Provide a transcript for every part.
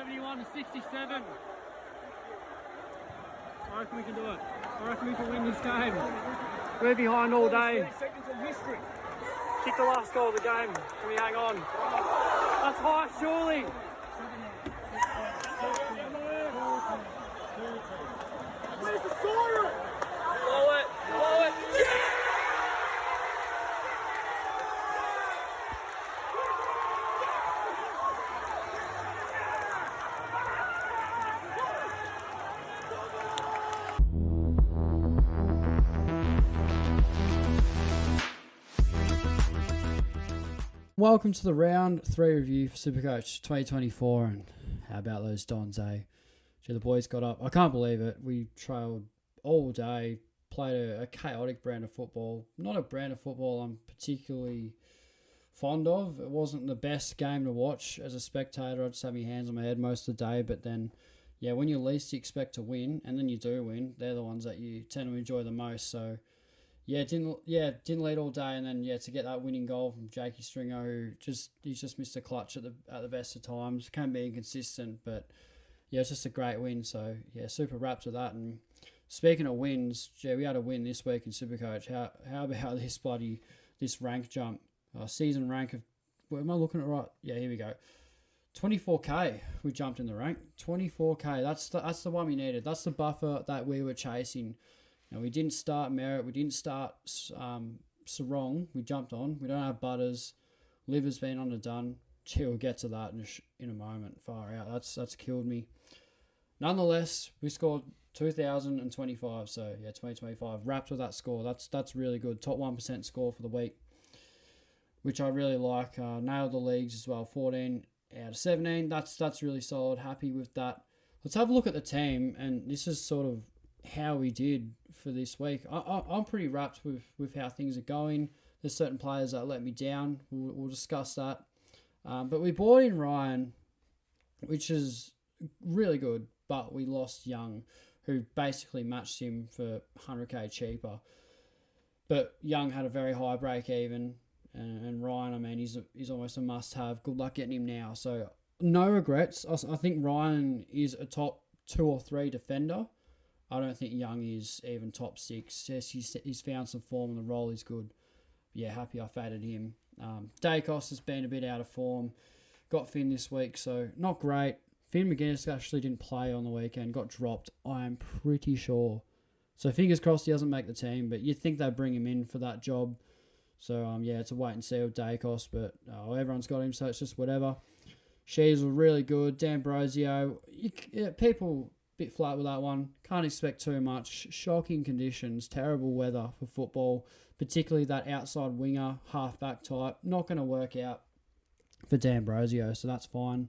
71 to 67. I reckon we can do it. I reckon we can win this game. We're behind all day. Seconds of history. Kick the last goal of the game. Can we hang on? That's high, surely. Where's the siren? Blow it. Blow it. Yeah! Welcome to the round 3 review for SuperCoach 2024, and how about those Dons, eh? Gee, the boys got up. I can't believe it. We trailed all day, played a chaotic brand of football. Not a brand of football I'm particularly fond of. It wasn't the best game to watch as a spectator. I just had my hands on my head most of the day, but then, yeah, when you least expect to win, and then you do win, they're the ones that you tend to enjoy the most, so... didn't lead all day, and then to get that winning goal from Jakey Stringer, who he's just missed a clutch at the best of times. Can be inconsistent, but it's just a great win. So super wrapped with that. And speaking of wins, we had a win this week in SuperCoach. How about this rank jump, season rank of? What am I looking at right? Yeah, here we go. 24k. We jumped in the rank. 24k. That's the one we needed. That's the buffer that we were chasing. Now, we didn't start Merritt. We didn't start Sarong. We jumped on. We don't have Butters. Liver's been underdone. We'll get to that in a moment. Far out. That's killed me. Nonetheless, we scored 2,025. So, 2025. Wrapped with that score. That's really good. Top 1% score for the week, which I really like. Nailed the leagues as well. 14 out of 17. That's really solid. Happy with that. Let's have a look at the team. And this is sort of how we did for this week. I'm pretty wrapped with how things are going. There's certain players that let me down. We'll discuss that. But we brought in Ryan, which is really good, but we lost Young, who basically matched him for 100k cheaper. But Young had a very high break even, and Ryan, I mean, he's almost a must-have. Good luck getting him now. So no regrets. I think Ryan is a top 2 or 3 defender. I don't think Young is even top 6. Yes, he's found some form and the role is good. Happy I faded him. Dacos has been a bit out of form. Got Finn this week, so not great. Finn McGuinness actually didn't play on the weekend. Got dropped, I am pretty sure. So fingers crossed he doesn't make the team, but you'd think they'd bring him in for that job. So, it's a wait and see with Dacos, but everyone's got him, so it's just whatever. She's really good. D'Ambrosio, people... bit flat with that one. Can't expect too much. Shocking conditions, terrible weather for football, particularly that outside winger, half-back type. Not going to work out for D'Ambrosio, so that's fine.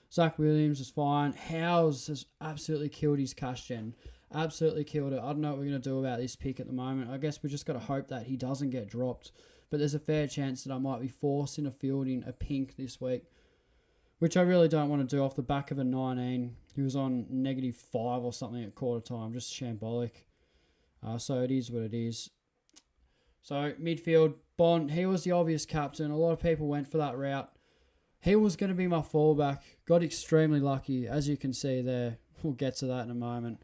Zach Williams is fine. Howes has absolutely killed his cash gen. Absolutely killed it. I don't know what we're going to do about this pick at the moment. I guess we just got to hope that he doesn't get dropped. But there's a fair chance that I might be forced into fielding a pink this week, which I really don't want to do off the back of a 19. He was on -5 or something at quarter time. Just shambolic. So it is what it is. So midfield, Bond, he was the obvious captain. A lot of people went for that route. He was going to be my fallback. Got extremely lucky, as you can see there. We'll get to that in a moment.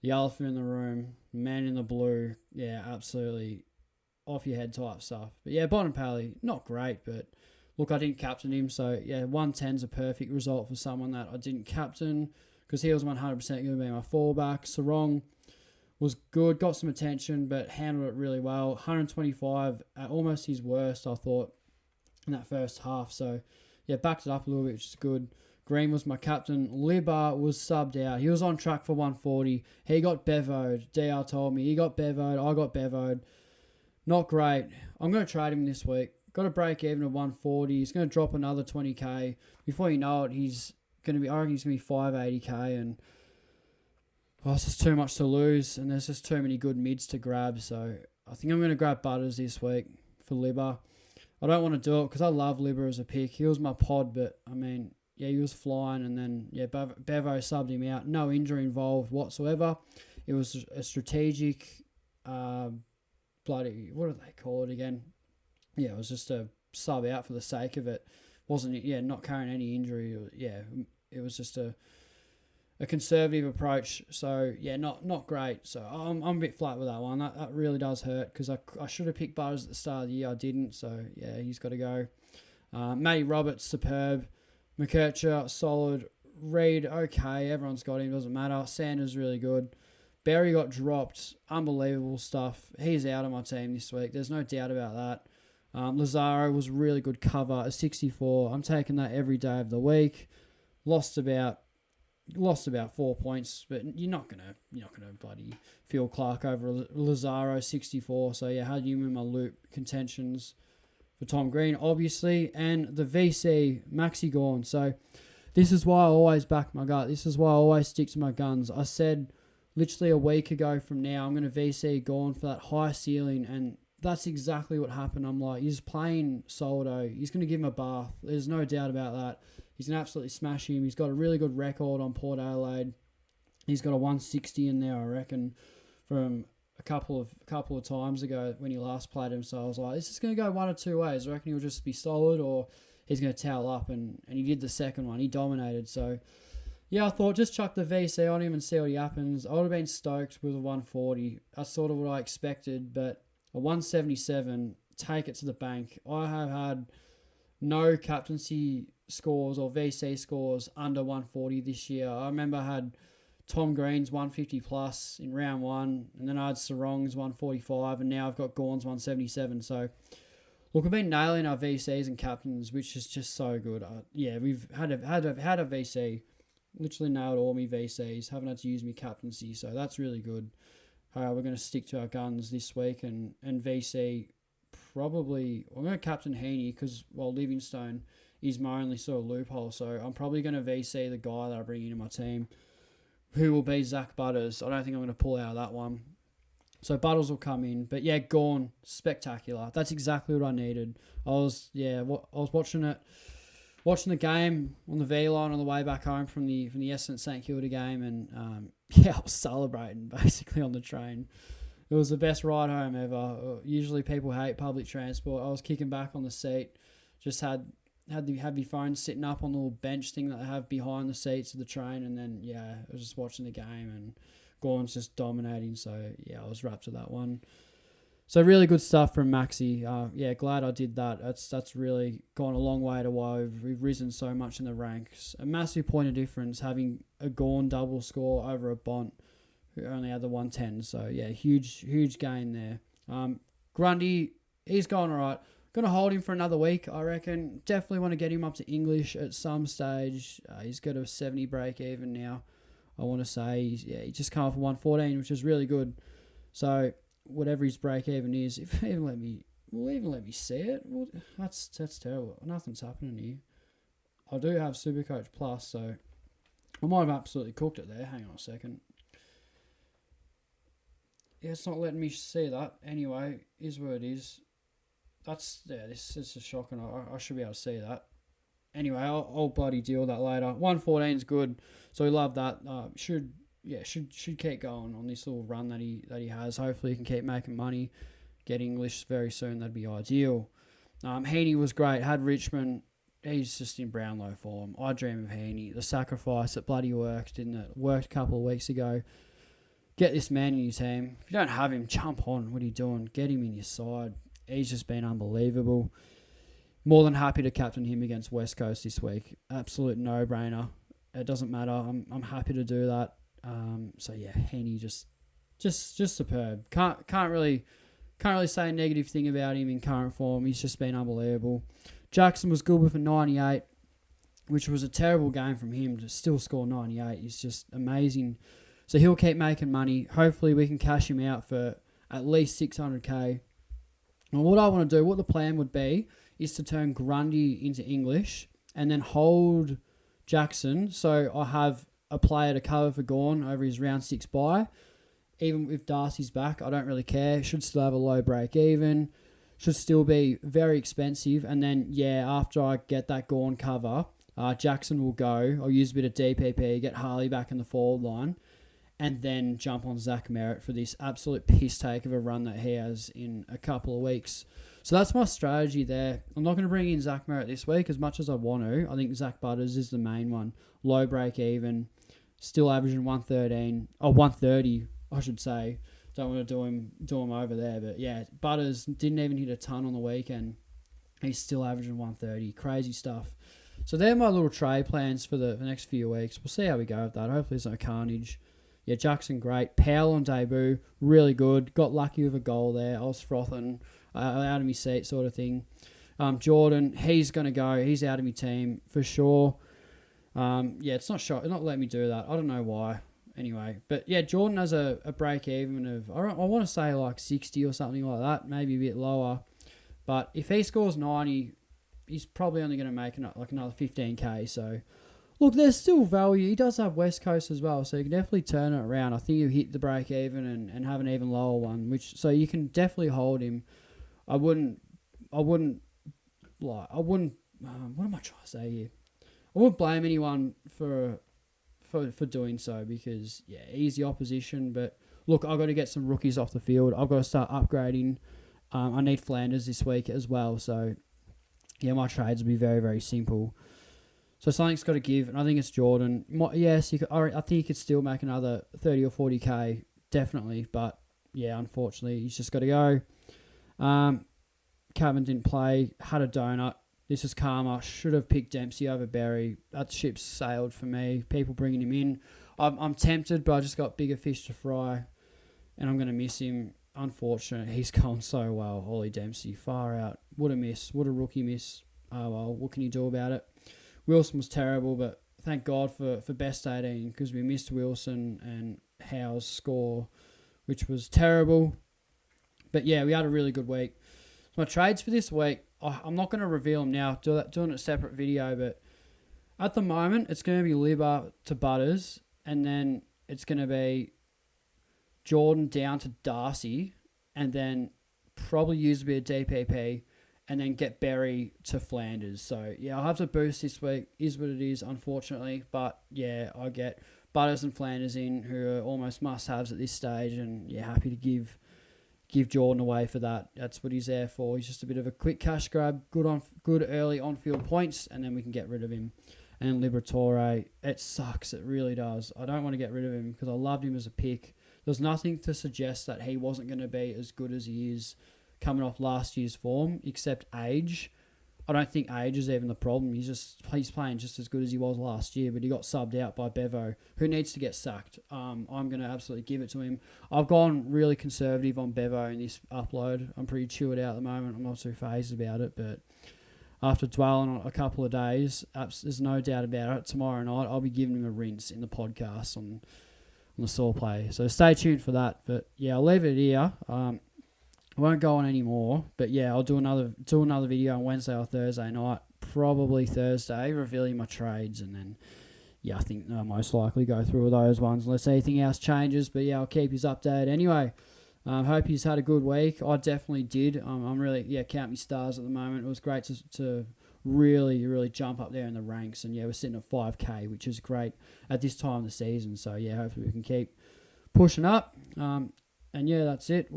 The elephant in the room, man in the blue. Yeah, absolutely off your head type stuff. But Bond and Pally, not great, but... Look, I didn't captain him, so 110's a perfect result for someone that I didn't captain because he was 100% going to be my fallback. Sarong was good, got some attention, but handled it really well. 125 at almost his worst, I thought, in that first half. So, backed it up a little bit, which is good. Green was my captain. Libba was subbed out. He was on track for 140. He got bevoed. DR told me he got bevoed. I got bevoed. Not great. I'm going to trade him this week. Got a break even of 140. He's going to drop another 20k. Before you know it, he's going to be 580k, and it's just too much to lose, and there's just too many good mids to grab. So I think I'm going to grab Butters this week for Libba. I don't want to do it because I love Libba as a pick. He was my pod, but I mean, he was flying, and then Bevo subbed him out. No injury involved whatsoever. It was a strategic, what do they call it again? It was just a sub out for the sake of it. Wasn't, not carrying any injury. it was just a conservative approach. So, yeah, not great. So, I'm a bit flat with that one. That really does hurt because I should have picked Butters at the start of the year. I didn't. So, yeah, he's got to go. Matty Roberts, superb. McKercher, solid. Reed, okay. Everyone's got him. Doesn't matter. Sanders, really good. Berry got dropped. Unbelievable stuff. He's out of my team this week. There's no doubt about that. Lazaro was really good cover. A 64. I'm taking that every day of the week. Lost about 4 points, but you're not gonna bloody Phil Clark over Lazaro 64. So yeah, had him in my loop contentions for Tom Green, obviously, and the VC Maxi Gorn. So this is why I always back my gut. This is why I always stick to my guns. I said literally a week ago from now I'm gonna VC Gorn for that high ceiling, and that's exactly what happened. I'm like, he's playing Soldo. He's gonna give him a bath. There's no doubt about that. He's going to absolutely smash him. He's got a really good record on Port Adelaide. He's got a 160 in there, I reckon, from a couple of times ago when he last played him. So I was like, this is going to go one or two ways. I reckon he'll just be solid or he's going to towel up. And he did the second one. He dominated. So, yeah, I thought just chuck the VC on him and see what happens. I would have been stoked with a 140. That's sort of what I expected. But a 177, take it to the bank. I have had no captaincy scores or VC scores under 140 this year. I remember I had Tom Green's 150 plus in round one, and then I had Sarong's 145, and now I've got Gorn's 177. So, look, we've been nailing our VCs and captains, which is just so good. Yeah, we've had a VC, literally nailed all my VCs, haven't had to use my captaincy, so that's really good. We're going to stick to our guns this week, and VC probably, I'm going to captain Heaney because, well, Livingstone is my only sort of loophole. So I'm probably going to VC the guy that I bring into my team, who will be Zach Butters. I don't think I'm going to pull out of that one. So Butters will come in. But yeah, Gorn, spectacular. That's exactly what I needed. I was watching the game on the V line on the way back home from the Essendon St Kilda game, and I was celebrating basically on the train. It was the best ride home ever. Usually people hate public transport. I was kicking back on the seat, just had my phone sitting up on the little bench thing that they have behind the seats of the train, and then I was just watching the game, and Gorn's just dominating. So yeah, I was wrapped with that one. So really good stuff from Maxi. Glad I did that. That's really gone a long way to why we've risen so much in the ranks. A massive point of difference having a Gorn double score over a Bont who only had the 110. So yeah, huge gain there. Grundy, he's going all right. Going to hold him for another week, I reckon. Definitely want to get him up to English at some stage. He's got a 70 break even now, I want to say. He just come off 114, which is really good. So whatever his break even is, if he will even let me see it, well, that's terrible. Nothing's happening here. I do have SuperCoach Plus, so I might have absolutely cooked it there. Hang on a second. Yeah, it's not letting me see that. Anyway, is what it is. This is just shocking. I should be able to see that. Anyway, I'll bloody deal with that later. 114 is good, so we love that. Should keep going on this little run that he has. Hopefully, he can keep making money, get English very soon. That'd be ideal. Heaney was great. Had Richmond. He's just in Brownlow form. I dream of Heaney. The sacrifice that bloody worked, didn't it? Worked a couple of weeks ago. Get this man in your team. If you don't have him, jump on. What are you doing? Get him in your side. He's just been unbelievable. More than happy to captain him against West Coast this week. Absolute no-brainer. It doesn't matter. I'm happy to do that. So yeah, Heaney just superb. Can't really say a negative thing about him in current form. He's just been unbelievable. Jackson was good with a 98, which was a terrible game from him to still score 98. He's just amazing. So he'll keep making money. Hopefully we can cash him out for at least 600k. And what I want to do, what the plan would be, is to turn Grundy into English and then hold Jackson. So I have a player to cover for Gorn over his round 6 bye. Even if Darcy's back, I don't really care. Should still have a low break even. Should still be very expensive. And then, after I get that Gorn cover, Jackson will go. I'll use a bit of DPP, get Harley back in the forward line. and then jump on Zach Merritt for this absolute piss take of a run that he has in a couple of weeks. So that's my strategy there. I'm not going to bring in Zach Merritt this week as much as I want to. I think Zach Butters is the main one. Low break even, still averaging 130, I should say. Don't want to do him over there, but yeah, Butters didn't even hit a ton on the weekend. He's still averaging 130. Crazy stuff. So they're my little trade plans for the next few weeks. We'll see how we go with that. Hopefully there's no carnage. Yeah, Jackson, great. Powell on debut, really good. Got lucky with a goal there. I was frothing out of my seat sort of thing. Jordan, he's going to go. He's out of my team for sure. It's not letting me do that. I don't know why. Anyway, but yeah, Jordan has a break even of, I want to say like 60 or something like that, maybe a bit lower. But if he scores 90, he's probably only going to make another 15k. So, look, there's still value. He does have West Coast as well, so you can definitely turn it around. I think you hit the break even and have an even lower one, so you can definitely hold him. I wouldn't. What am I trying to say here? I wouldn't blame anyone for doing so because, yeah, easy opposition. But, look, I've got to get some rookies off the field. I've got to start upgrading. I need Flanders this week as well. So, yeah, my trades will be very, very simple. So something's got to give, and I think it's Jordan. Yes, I think you could still make another 30 or 40k, definitely. But, yeah, unfortunately, he's just got to go. Kevin didn't play, had a donut. This is karma. Should have picked Dempsey over Berry. That ship sailed for me. People bringing him in. I'm tempted, but I just got bigger fish to fry, and I'm going to miss him. Unfortunate. He's gone so well. Ollie Dempsey, far out. What a miss. What a rookie miss. Oh, well, what can you do about it? Wilson was terrible, but thank God for best 18 because we missed Wilson and Howe's score, which was terrible. But, yeah, we had a really good week. My trades for this week, I'm not going to reveal them now, doing a separate video, but at the moment, it's going to be Libba to Butters, and then it's going to be Jordan down to Darcy, and then probably use a bit of DPP, and then get Berry to Flanders. So, yeah, I'll have to boost this week. Is what it is, unfortunately. But, yeah, I get Butters and Flanders in, who are almost must-haves at this stage, and, yeah, happy to give Jordan away for that. That's what he's there for. He's just a bit of a quick cash grab, good early on-field points, and then we can get rid of him. And Liberatore, it sucks. It really does. I don't want to get rid of him because I loved him as a pick. There's nothing to suggest that he wasn't going to be as good as he is coming off last year's form, except age. I don't think age is even the problem. He's playing just as good as he was last year, but he got subbed out by Bevo, who needs to get sacked. I'm going to absolutely give it to him. I've gone really conservative on Bevo in this upload. I'm pretty chilled out at the moment. I'm not too phased about it, but after dwelling on a couple of days, there's no doubt about it. Tomorrow night, I'll be giving him a rinse in the podcast on the Saw Play. So stay tuned for that. But yeah, I'll leave it here. I won't go on anymore. But yeah, I'll do another video on Wednesday or Thursday night. Probably Thursday, revealing my trades. And then, yeah, I think I'll most likely go through all those ones unless anything else changes. But yeah, I'll keep you updated anyway. Hope you've had a good week. I definitely did. I'm really, count me stars at the moment. It was great to really, really jump up there in the ranks. And yeah, we're sitting at 5K, which is great at this time of the season. So yeah, hopefully we can keep pushing up. And yeah, that's it.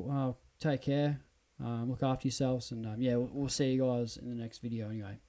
Take care. Look after yourselves. And yeah, we'll see you guys in the next video anyway.